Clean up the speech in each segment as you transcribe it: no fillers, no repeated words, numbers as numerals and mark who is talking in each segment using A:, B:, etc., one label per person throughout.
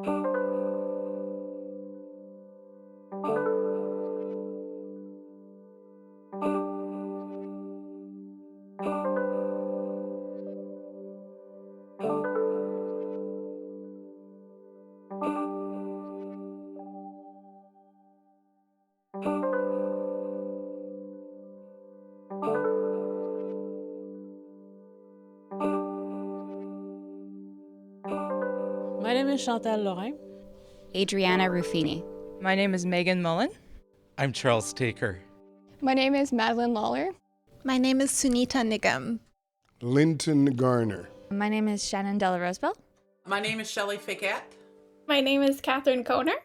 A: My name is Chantal Laurin.
B: Adriana Ruffini.
C: My name is Megan Mullin.
D: I'm Charles Taker.
E: My name is Madeleine Lawler.
F: My name is Sunita Nigam.
G: Linton Garner.
B: My name is Shannon Deslarosbil.
H: My name is Shelley Fequet.
E: My name is Catherine Kohner.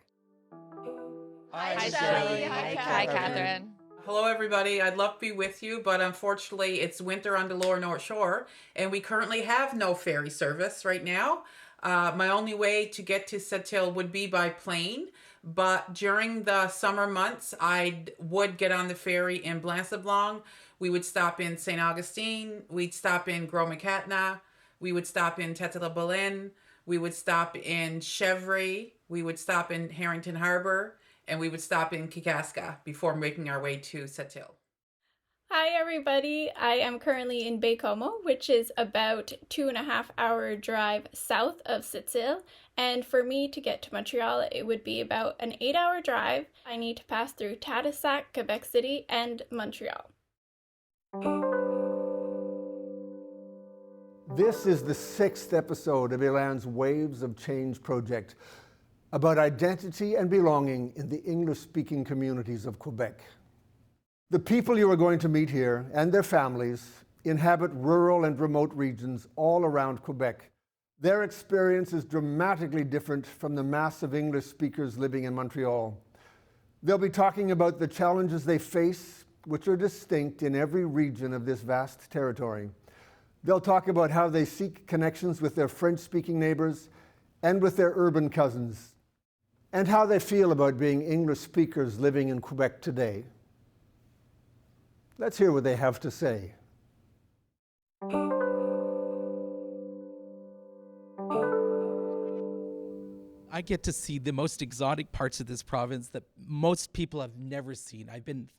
C: Hi,
E: Shelley.
B: Hi, Catherine.
H: Hello, everybody. I'd love to be with you, but unfortunately, it's winter on the Lower North Shore, and we currently have no ferry service right now. My only way to get to Sept-Îles would be by plane, but during the summer months, I would get on the ferry in Blanc-Sablon. We would stop in St. Augustine. We'd stop in Gros-Macatna. We would stop in Tête-à-la-Bolène. We would stop in Chevry. We would stop in Harrington Harbor. And we would stop in Kaskaskia before making our way to Sept-Îles.
E: Hi, everybody. I am currently in Baie-Comeau, which is about 2.5-hour drive south of Sept-Îles. And for me to get to Montreal, it would be about an 8-hour drive. I need to pass through Tadoussac, Quebec City, and Montreal.
I: This is the 6th episode of ELAN's Waves of Change project about identity and belonging in the English-speaking communities of Quebec. The people you are going to meet here and their families inhabit rural and remote regions all around Quebec. Their experience is dramatically different from the mass of English speakers living in Montreal. They'll be talking about the challenges they face, which are distinct in every region of this vast territory. They'll talk about how they seek connections with their French-speaking neighbors and with their urban cousins, and how they feel about being English speakers living in Quebec today. Let's hear what they have to say.
D: I get to see the most exotic parts of this province that most people have never seen. I've been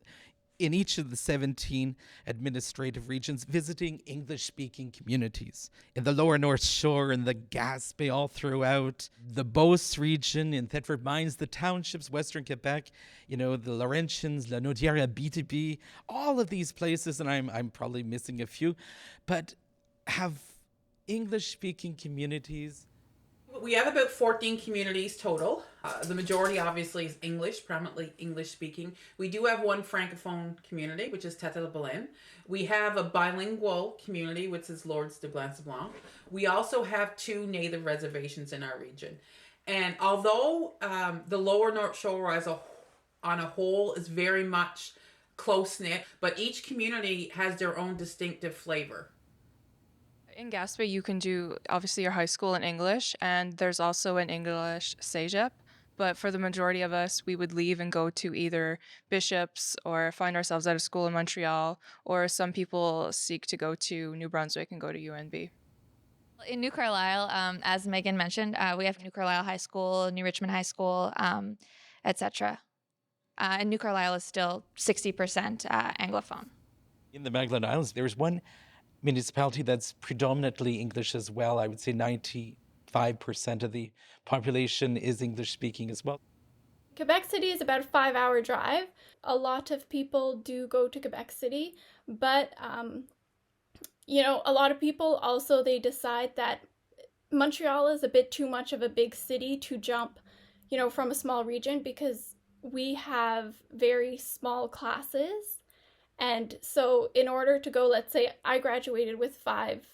D: in each of the 17 administrative regions visiting English-speaking communities. In the Lower North Shore, in the Gaspé, all throughout the Beauce region, in Thetford Mines, the townships, Western Quebec, the Laurentians, La Naudière, BTB, all of these places, and I'm probably missing a few, but have English-speaking communities.
H: We have about 14 communities total. The majority obviously is English, predominantly English speaking. We do have one Francophone community, which is Tête-à-la-Bolène. We have a bilingual community, which is Lords de Blanc-Sablon. We also have 2 native reservations in our region. And although the Lower North Shore on a whole is very much close-knit, but each community has their own distinctive flavor.
C: In Gaspé, you can do, obviously, your high school in English, and there's also an English cégep. But for the majority of us, we would leave and go to either Bishops or find ourselves at a school in Montreal, or some people seek to go to New Brunswick and go to UNB.
B: In New Carlisle, as Megan mentioned, we have New Carlisle High School, New Richmond High School, etc. And New Carlisle is still 60% Anglophone.
D: In the Magdalen Islands, there's one municipality that's predominantly English as well. I would say 95% of the population is English speaking as well.
E: Quebec City is about a 5-hour drive. A lot of people do go to Quebec City, but a lot of people also, they decide that Montreal is a bit too much of a big city to jump, from a small region, because we have very small classes. And so in order to go, let's say I graduated with 5,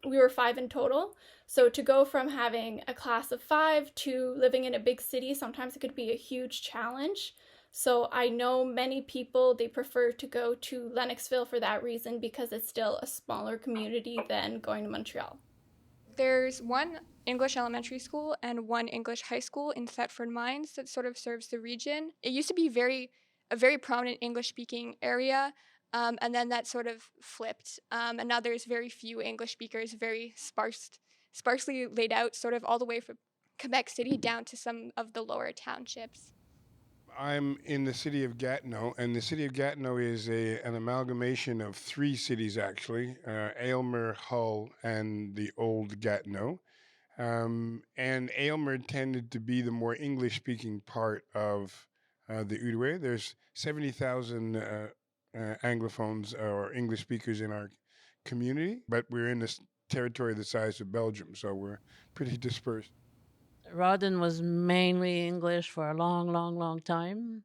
E: we were 5 in total. So to go from having a class of 5 to living in a big city, sometimes it could be a huge challenge. So I know many people, they prefer to go to Lennoxville for that reason, because it's still a smaller community than going to Montreal.
J: There's one English elementary school and one English high school in Thetford Mines that sort of serves the region. It used to be a very prominent English-speaking area, and then that sort of flipped. And now there's very few English speakers, very sparsely laid out, sort of all the way Quebec City down to some of the lower townships.
A: I'm in the city of Gatineau, and the city of Gatineau is an amalgamation of three cities, actually, Aylmer, Hull, and the old Gatineau. And Aylmer tended to be the more English-speaking part of the Outaouais. There's 70,000 Anglophones or English speakers in our community, but we're in this territory the size of Belgium, so we're pretty dispersed.
K: Rawdon was mainly English for a long, long, long time.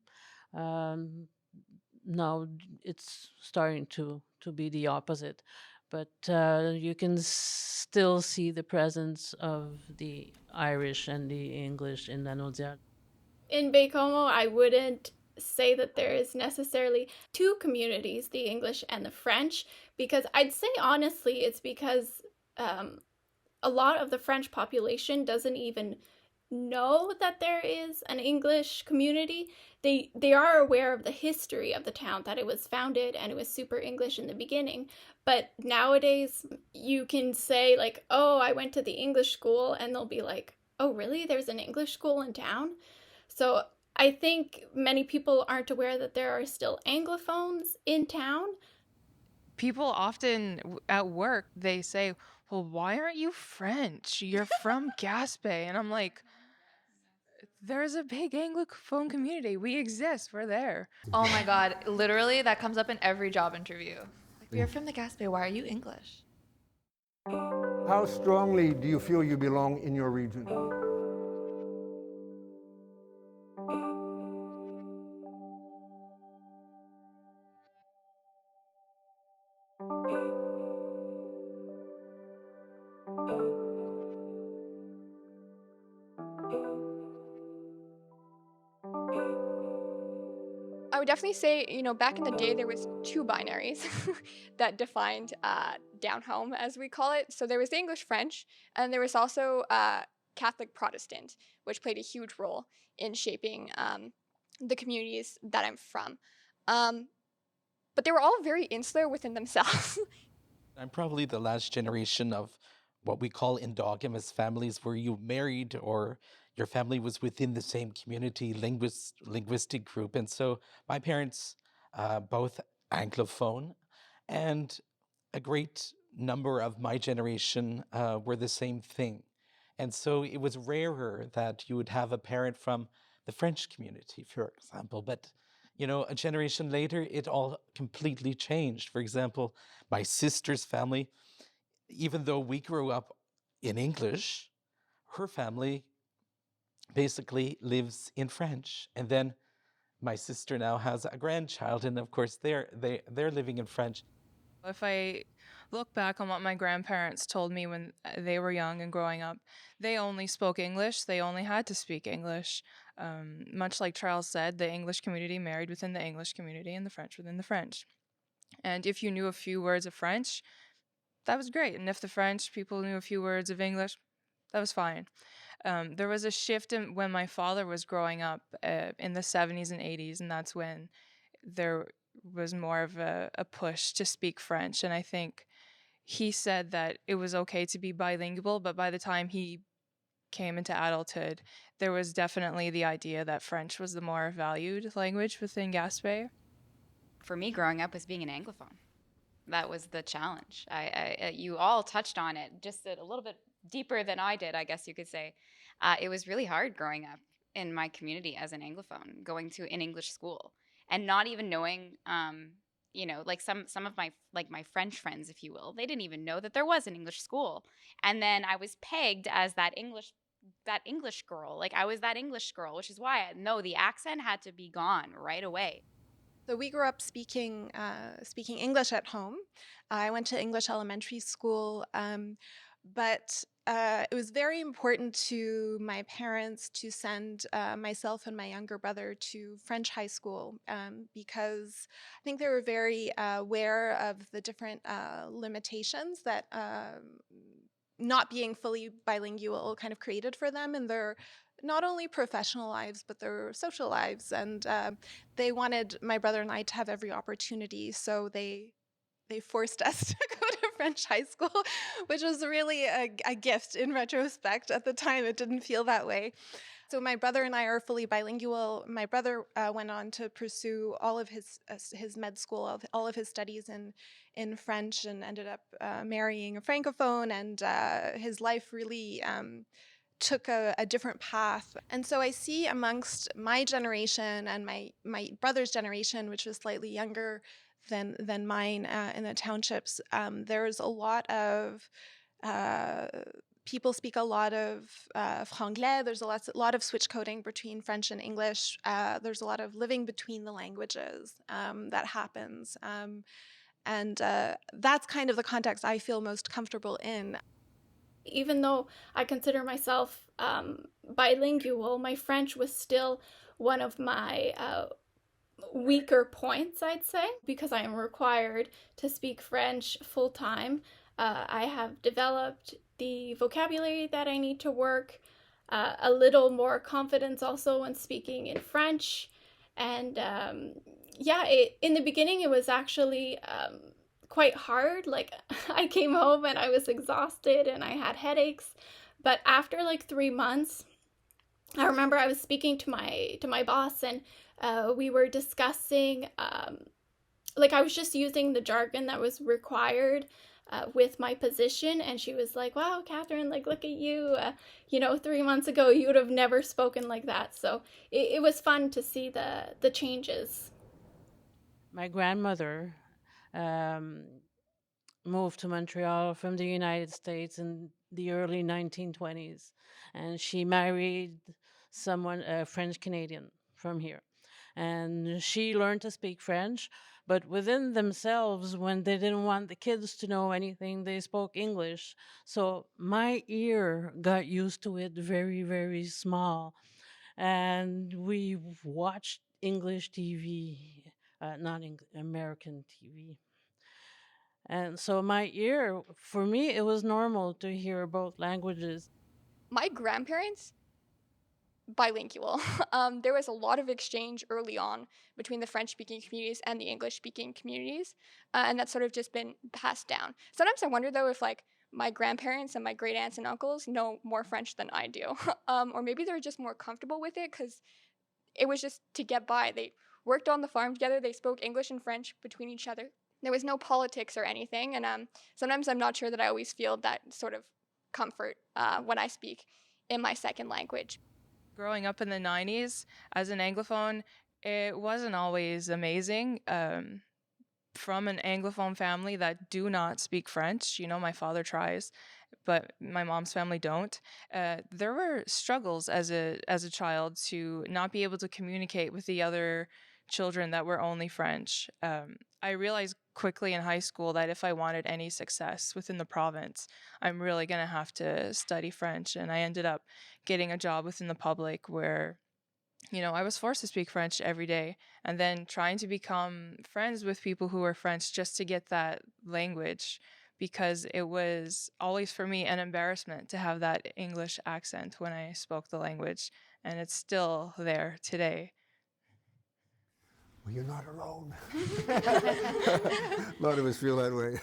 K: Now it's starting to be the opposite, but you can still see the presence of the Irish and the English in Lanaudière.
E: In Baie-Comeau, I wouldn't say that there is necessarily two communities, the English and the French, because I'd say honestly it's because a lot of the French population doesn't even know that there is an English community. They are aware of the history of the town, that it was founded and it was super English in the beginning. But nowadays you can say like, oh, I went to the English school, and they'll be like, oh really, there's an English school in town? So I think many people aren't aware that there are still Anglophones in town.
C: People often at work, they say, well, why aren't you French? You're from Gaspé. And I'm like, there's a big Anglophone community. We exist. We're there.
B: Oh my God. Literally, that comes up in every job interview. Like, we are from the Gaspé. Why are you English?
I: How strongly do you feel you belong in your region?
J: I would definitely say, back in the day, there was two binaries that defined down home, as we call it. So there was the English-French, and there was also Catholic-Protestant, which played a huge role in shaping the communities that I'm from. But they were all very insular within themselves.
D: I'm probably the last generation of what we call endogamous families, where you married or your family was within the same community linguistic group. And so my parents, both Anglophone, and a great number of my generation were the same thing. And so it was rarer that you would have a parent from the French community, for example. But, a generation later, it all completely changed. For example, my sister's family, even though we grew up in English, her family basically lives in French. And then my sister now has a grandchild, and of course they're living in French.
C: If I look back on what my grandparents told me when they were young and growing up, they only spoke English. They only had to speak English. Much like Charles said, the English community married within the English community and the French within the French. And if you knew a few words of French, that was great. And if the French people knew a few words of English, that was fine. There was a shift when my father was growing up in the 70s and 80s, and that's when there was more of a push to speak French. And I think he said that it was okay to be bilingual, but by the time he came into adulthood, there was definitely the idea that French was the more valued language within Gaspé.
L: For me, growing up was being an Anglophone. That was the challenge. You all touched on it just a little bit deeper than I did, I guess you could say. It was really hard growing up in my community as an Anglophone, going to an English school and not even knowing, like some of my French friends, if you will, they didn't even know that there was an English school. And then I was pegged as that English girl. Like I was that English girl, which is why the accent had to be gone right away.
F: So we grew up speaking English at home. I went to English elementary school, but it was very important to my parents to send myself and my younger brother to French high school because I think they were very aware of the different limitations that not being fully bilingual kind of created for them in their not only professional lives, but their social lives. And they wanted my brother and I to have every opportunity. So they forced us to go to French high school, which was really a gift in retrospect. At the time, it didn't feel that way. So my brother and I are fully bilingual. My brother went on to pursue all of his med school, all of his studies in French, and ended up marrying a francophone. And his life really took a different path. And so I see amongst my generation and my brother's generation, which was slightly younger than mine in the townships, there's a lot of people speak a lot of franglais. There's a lot of switch coding between French and English. There's a lot of living between the languages that happens. And that's kind of the context I feel most comfortable in.
E: Even though I consider myself bilingual, my French was still one of my weaker points, I'd say, because I am required to speak French full time. I have developed the vocabulary that I need to work, a little more confidence also when speaking in French. And in the beginning, it was actually quite hard. Like, I came home and I was exhausted and I had headaches. But after like 3 months, I remember I was speaking to my boss, and we were discussing, I was just using the jargon that was required with my position, and she was like, wow, Catherine, like, look at you, 3 months ago you would have never spoken like that. So it was fun to see the changes.
K: My grandmother moved to Montreal from the United States in the early 1920s, and she married someone, a French Canadian from here. And she learned to speak French, but within themselves, when they didn't want the kids to know anything, they spoke English. So my ear got used to it very, very small. And we watched English TV, not American TV. And so my ear, for me, it was normal to hear both languages.
J: My grandparents, bilingual. There was a lot of exchange early on between the French-speaking communities and the English-speaking communities, and that's sort of just been passed down. Sometimes I wonder, though, if like my grandparents and my great aunts and uncles know more French than I do, or maybe they're just more comfortable with it because it was just to get by. They worked on the farm together. They spoke English and French between each other. There was no politics or anything, and sometimes I'm not sure that I always feel that sort of comfort when I speak in my second language.
C: Growing up in the 90s as an Anglophone, it wasn't always amazing. From an Anglophone family that do not speak French, my father tries, but my mom's family don't. There were struggles as a child to not be able to communicate with the other children that were only French. I realized quickly in high school that if I wanted any success within the province, I'm really going to have to study French. And I ended up getting a job within the public where, I was forced to speak French every day, and then trying to become friends with people who were French just to get that language, because it was always for me an embarrassment to have that English accent when I spoke the language, and it's still there today.
I: Well, you're not alone. A lot of us feel that way.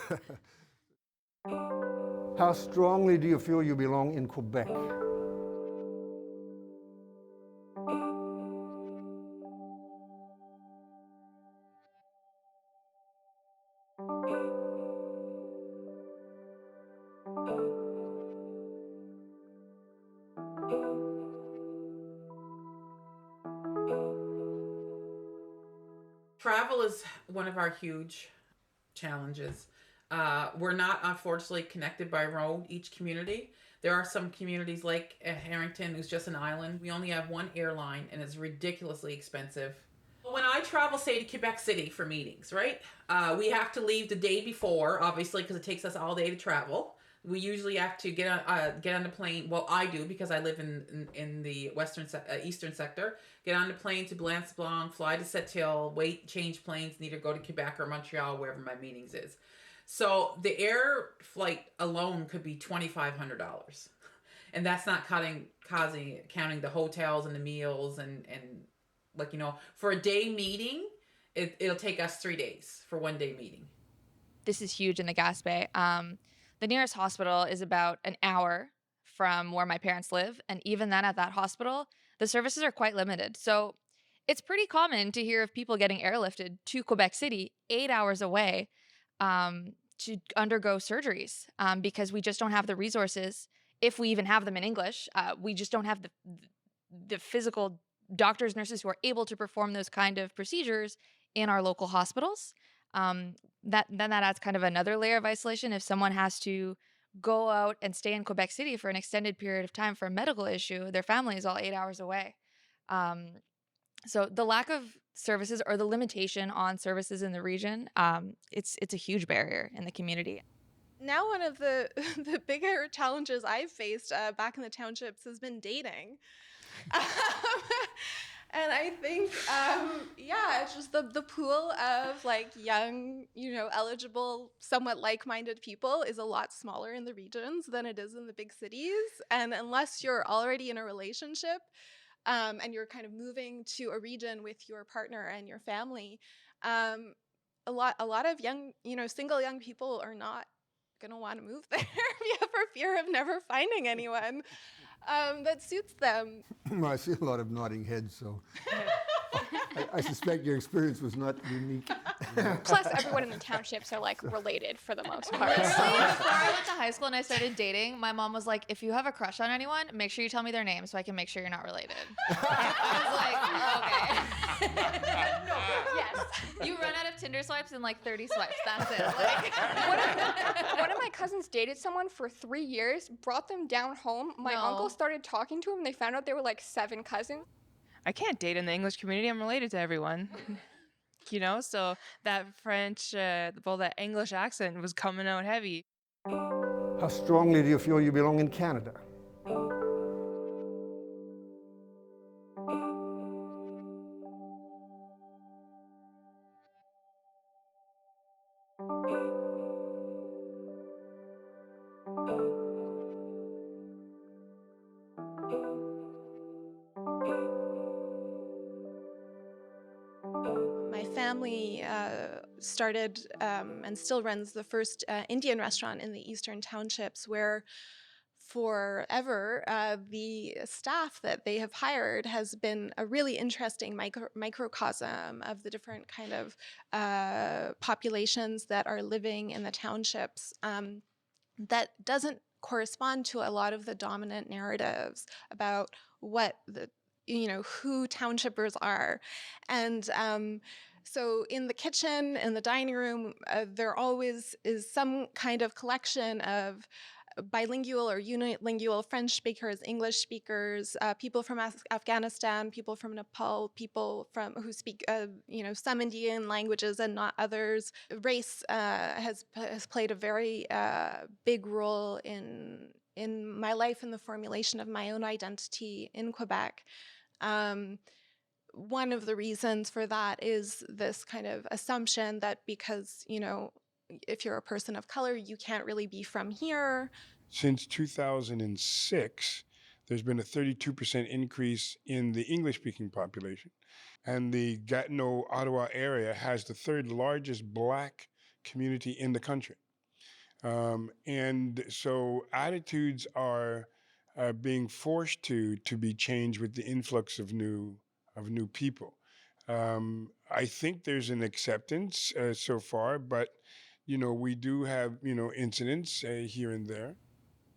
I: How strongly do you feel you belong in Quebec?
H: Travel is one of our huge challenges. We're not, unfortunately, connected by road, each community. There are some communities like Harrington, who's just an island. We only have one airline, and it's ridiculously expensive. When I travel, say, to Quebec City for meetings, right? We have to leave the day before, obviously, because it takes us all day to travel. We usually have to get on the plane. Well, I do, because I live in the eastern sector. Get on the plane to Blanc Blanc, fly to Sept-Îles, wait, change planes, and either go to Quebec or Montreal, wherever my meetings is. So the air flight alone could be $2,500, and that's not counting the hotels and the meals and for a day meeting, it'll take us 3 days for 1 day meeting.
B: this is huge in the Gaspé. The nearest hospital is about an hour from where my parents live. And even then at that hospital, the services are quite limited. So it's pretty common to hear of people getting airlifted to Quebec City 8 hours away to undergo surgeries because we just don't have the resources. If we even have them in English, we just don't have the physical doctors, nurses who are able to perform those kind of procedures in our local hospitals. That adds kind of another layer of isolation. If someone has to go out and stay in Quebec City for an extended period of time for a medical issue, their family is all 8 hours away. So the lack of services or the limitation on services in the region, it's a huge barrier in the community.
F: Now, one of the bigger challenges I've faced back in the townships has been dating. And I think, it's just the pool of like young, eligible, somewhat like-minded people is a lot smaller in the regions than it is in the big cities. And unless you're already in a relationship, and you're kind of moving to a region with your partner and your family, a lot of young, single young people are not going to want to move there for fear of never finding anyone that suits them.
I: I see a lot of nodding heads, so I suspect your experience was not unique.
J: Plus, everyone in the townships are like related for the most part.
B: Literally, before I went to high school and I started dating, my mom was like, if you have a crush on anyone, make sure you tell me their name so I can make sure you're not related. I was like, okay. Yes. You run out of Tinder swipes in like 30 swipes. That's it.
J: One of my cousins dated someone for 3 years, brought them down home. My uncle started talking to him, and they found out they were like 7 cousins.
C: I can't date in the English community. I'm related to everyone. So that French, that English accent was coming out heavy.
I: How strongly do you feel you belong in Canada?
F: Family started and still runs the first Indian restaurant in the Eastern Townships, where forever the staff that they have hired has been a really interesting microcosm of the different kind of populations that are living in the townships that doesn't correspond to a lot of the dominant narratives about what the who townshippers are. And so in the kitchen, in the dining room, there always is some kind of collection of bilingual or unilingual French speakers, English speakers, people from Afghanistan, people from Nepal, people who speak some Indian languages and not others. Race has played a very big role in my life and the formulation of my own identity in Quebec. One of the reasons for that is this kind of assumption that because, if you're a person of color, you can't really be from here.
A: Since 2006, there's been a 32% increase in the English-speaking population. And the Gatineau-Ottawa area has the third largest Black community in the country. And so attitudes are being forced to be changed with the influx of new people. I think there's an acceptance so far, but we do have incidents here and there.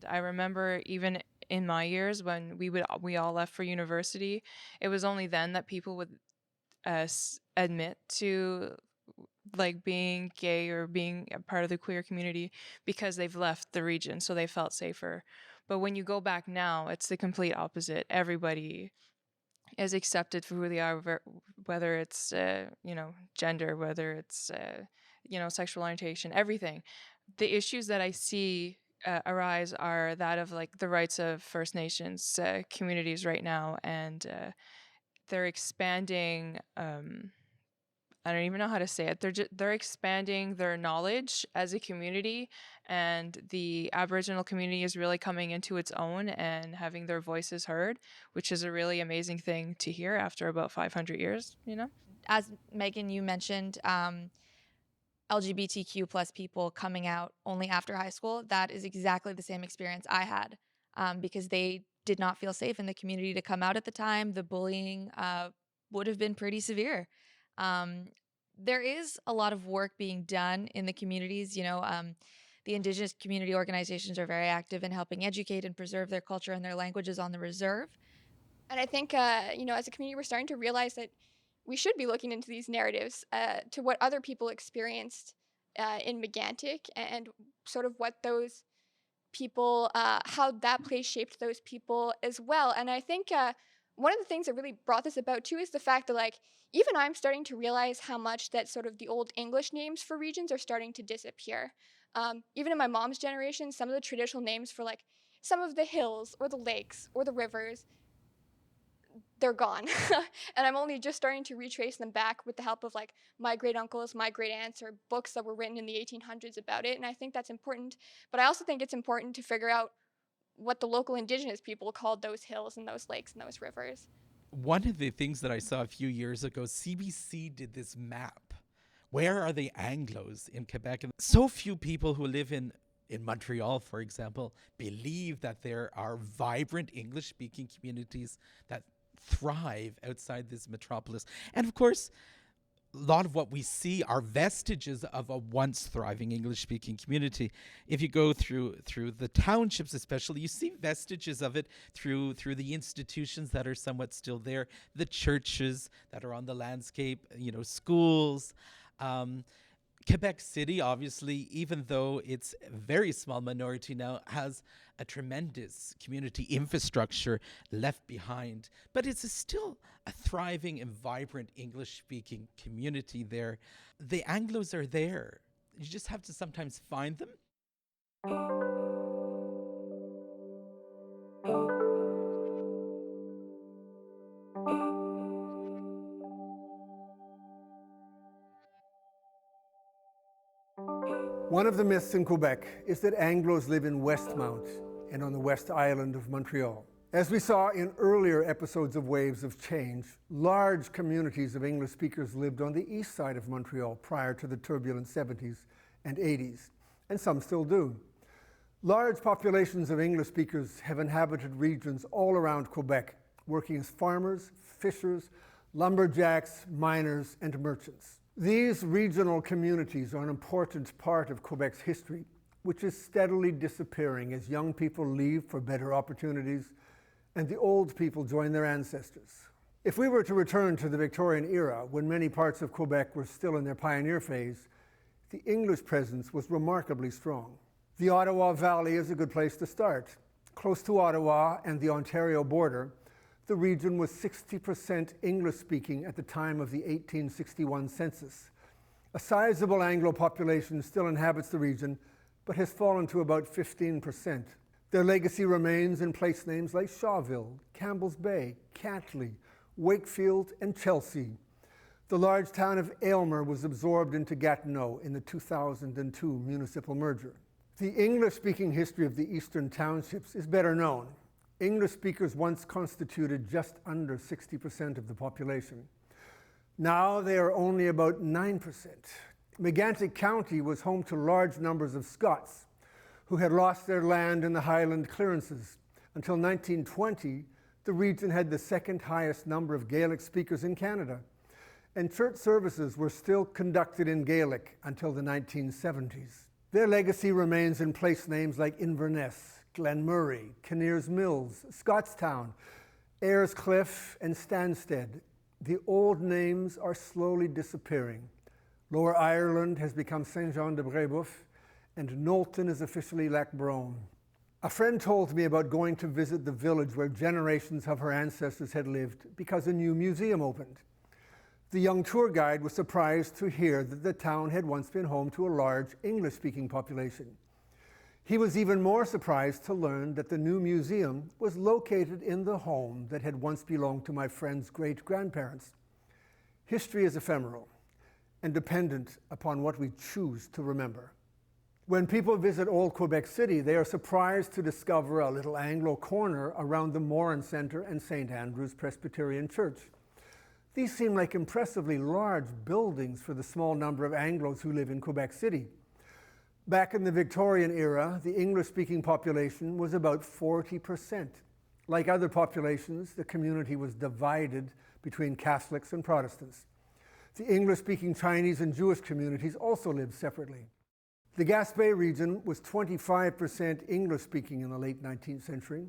C: I remember even in my years when we all left for university, it was only then that people would admit to like being gay or being a part of the queer community because they've left the region, so they felt safer. But when you go back now, it's the complete opposite. Everybody is accepted for who they are, whether it's gender, whether it's sexual orientation, everything. The issues that I see arise are that of like the rights of First Nations communities right now, and they're expanding. I don't even know how to say it. They're expanding their knowledge as a community, and the Aboriginal community is really coming into its own and having their voices heard, which is a really amazing thing to hear after about 500 years,
B: As Megan, you mentioned, a LGBTQ plus people coming out only after high school, that is exactly the same experience I had, because they did not feel safe in the community to come out at the time. The bullying would have been pretty severe. There is a lot of work being done in the communities. The Indigenous community organizations are very active in helping educate and preserve their culture and their languages on the reserve.
J: And I think, as a community, we're starting to realize that we should be looking into these narratives to what other people experienced in Megantic and sort of what those people, how that place shaped those people as well. And I think one of the things that really brought this about too is the fact that even I'm starting to realize how much that sort of the old English names for regions are starting to disappear. Even in my mom's generation, some of the traditional names for some of the hills or the lakes or the rivers, they're gone. And I'm only just starting to retrace them back with the help of my great uncles, my great aunts, or books that were written in the 1800s about it. And I think that's important. But I also think it's important to figure out what the local Indigenous people called those hills and those lakes and those rivers.
D: One of the things that I saw a few years ago, CBC did this map. Where are the Anglos in Quebec? And so few people who live in Montreal, for example, believe that there are vibrant English-speaking communities that thrive outside this metropolis. And of course, a lot of what we see are vestiges of a once thriving English-speaking community. If you go through the townships especially, you see vestiges of it through the institutions that are somewhat still there, the churches that are on the landscape, schools. Quebec City, obviously, even though it's a very small minority now, has a tremendous community infrastructure left behind. But it's still a thriving and vibrant English-speaking community there. The Anglos are there. You just have to sometimes find them.
I: One of the myths in Quebec is that Anglos live in Westmount and on the West Island of Montreal. As we saw in earlier episodes of Waves of Change, large communities of English speakers lived on the east side of Montreal prior to the turbulent 70s and 80s, and some still do. Large populations of English speakers have inhabited regions all around Quebec, working as farmers, fishers, lumberjacks, miners, and merchants. These regional communities are an important part of Quebec's history, which is steadily disappearing as young people leave for better opportunities and the old people join their ancestors. If we were to return to the Victorian era, when many parts of Quebec were still in their pioneer phase, the English presence was remarkably strong. The Ottawa Valley is a good place to start. Close to Ottawa and the Ontario border, the region was 60% English-speaking at the time of the 1861 census. A sizable Anglo population still inhabits the region, but has fallen to about 15%. Their legacy remains in place names like Shawville, Campbell's Bay, Cantley, Wakefield, and Chelsea. The large town of Aylmer was absorbed into Gatineau in the 2002 municipal merger. The English-speaking history of the Eastern Townships is better known. English speakers once constituted just under 60% of the population. Now they are only about 9%. Megantic County was home to large numbers of Scots who had lost their land in the Highland clearances. Until 1920, the region had the second highest number of Gaelic speakers in Canada, and church services were still conducted in Gaelic until the 1970s. Their legacy remains in place names like Inverness, Glenmurray, Kinnears Mills, Scottstown, Ayers Cliff, and Stansted. The old names are slowly disappearing. Lower Ireland has become Saint-Jean-de-Brébeuf, and Knowlton is officially Lac Brome. A friend told me about going to visit the village where generations of her ancestors had lived because a new museum opened. The young tour guide was surprised to hear that the town had once been home to a large English-speaking population. He was even more surprised to learn that the new museum was located in the home that had once belonged to my friend's great-grandparents. History is ephemeral and dependent upon what we choose to remember. When people visit Old Quebec City, they are surprised to discover a little Anglo corner around the Morin Centre and St. Andrew's Presbyterian Church. These seem like impressively large buildings for the small number of Anglos who live in Quebec City. Back in the Victorian era, the English-speaking population was about 40%. Like other populations, the community was divided between Catholics and Protestants. The English-speaking Chinese and Jewish communities also lived separately. The Gaspé region was 25% English-speaking in the late 19th century.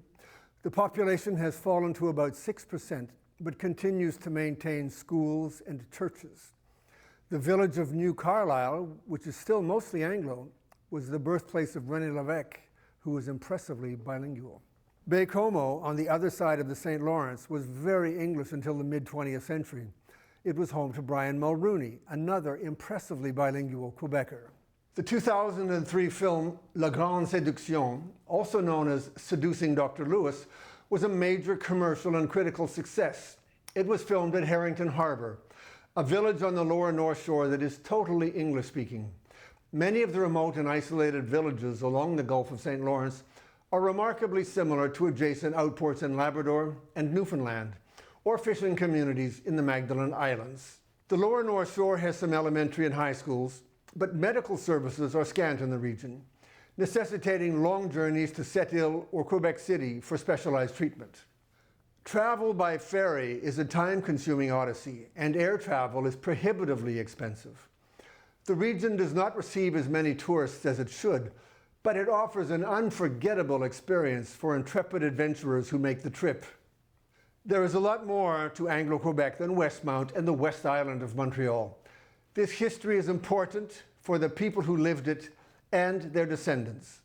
I: The population has fallen to about 6%, but continues to maintain schools and churches. The village of New Carlisle, which is still mostly Anglo, was the birthplace of René Lévesque, who was impressively bilingual. Baie-Comeau, on the other side of the St. Lawrence, was very English until the mid-20th century. It was home to Brian Mulrooney, another impressively bilingual Quebecer. The 2003 film La Grande Séduction, also known as Seducing Dr. Lewis, was a major commercial and critical success. It was filmed at Harrington Harbour, a village on the lower North Shore that is totally English-speaking. Many of the remote and isolated villages along the Gulf of St. Lawrence are remarkably similar to adjacent outports in Labrador and Newfoundland, or fishing communities in the Magdalen Islands. The lower North Shore has some elementary and high schools, but medical services are scant in the region, necessitating long journeys to Sept-Îles or Quebec City for specialized treatment. Travel by ferry is a time-consuming odyssey, and air travel is prohibitively expensive. The region does not receive as many tourists as it should, but it offers an unforgettable experience for intrepid adventurers who make the trip. There is a lot more to Anglo-Quebec than Westmount and the West Island of Montreal. This history is important for the people who lived it and their descendants.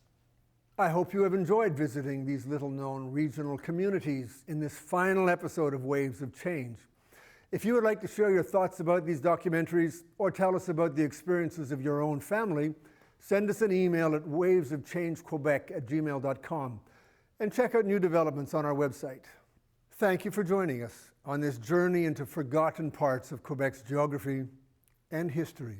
I: I hope you have enjoyed visiting these little-known regional communities in this final episode of Waves of Change. If you would like to share your thoughts about these documentaries or tell us about the experiences of your own family, send us an email at wavesofchangequebec@gmail.com and check out new developments on our website. Thank you for joining us on this journey into forgotten parts of Quebec's geography and history.